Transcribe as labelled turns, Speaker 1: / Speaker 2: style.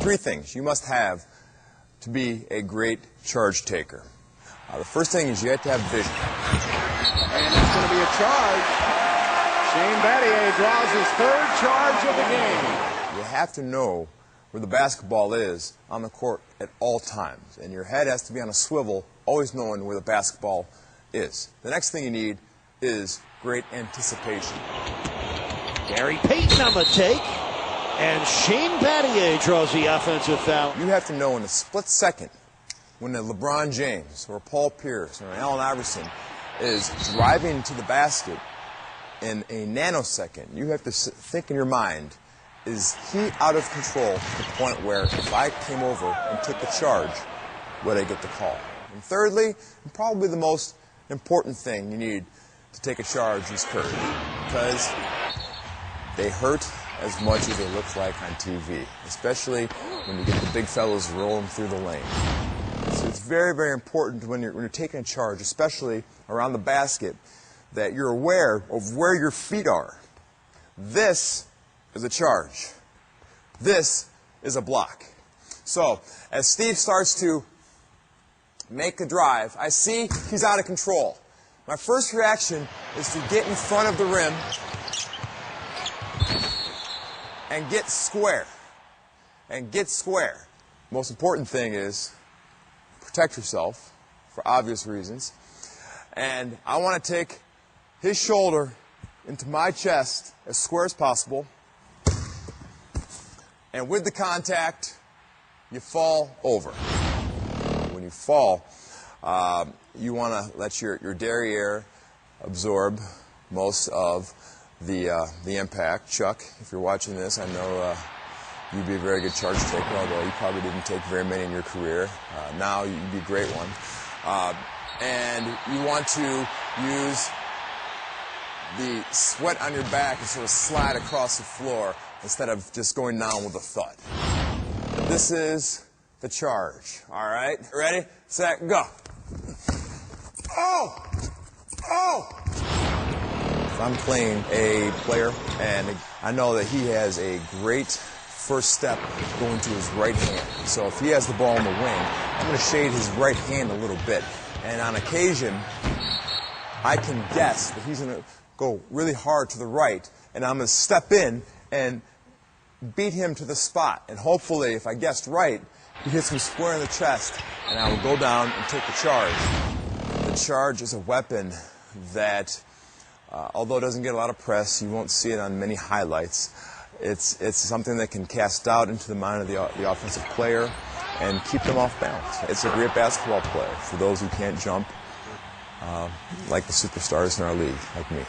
Speaker 1: three things you must have to be a great charge taker. The first thing is you have to have vision.
Speaker 2: And it's going to be a charge. Shane Battier draws his third charge of the game.
Speaker 1: You have to know where the basketball is on the court at all times. And your head has to be on a swivel, always knowing where the basketball is. The next thing you need is great anticipation.
Speaker 3: Gary Payton on the take. And Shane Battier draws the offensive foul.
Speaker 1: You have to know in a split second when a LeBron James or Paul Pierce or an Allen Iverson is driving to the basket in a nanosecond. You have to think in your mind, is he out of control to the point where if I came over and took the charge, would I get the call? And thirdly, and probably the most important thing you need to take a charge is courage, because they hurt as much as they look like on TV, especially when you get the big fellows rolling through the lane. So it's very, very important when you're taking a charge, especially around the basket, that you're aware of where your feet are. This is a charge. This is a block. So as Steve starts to make a drive, I see he's out of control. My first reaction is to get in front of the rim and get square. And get square. Most important thing is protect yourself for obvious reasons. And I want to take his shoulder into my chest as square as possible. And with the contact, you fall over. When you fall, you want to let your derriere absorb most of the impact. Chuck, if you're watching this, I know you'd be a very good charge taker, although you probably didn't take very many in your career. Now you'd be a great one. And you want to use the sweat on your back and sort of slide across the floor instead of just going down with a thud. This is the charge. All right? Ready, set, go. Oh! Oh! If I'm playing a player and I know that he has a great first step going to his right hand. So if he has the ball in the wing, I'm going to shade his right hand a little bit. And on occasion, I can guess that he's going to go really hard to the right, and I'm going to step in and beat him to the spot. And hopefully, if I guessed right, he hits me square in the chest, and I will go down and take the charge. The charge is a weapon that, although it doesn't get a lot of press, you won't see it on many highlights. It's something that can cast doubt into the mind of the offensive player and keep them off balance. It's a great basketball play for those who can't jump, like the superstars in our league, like me.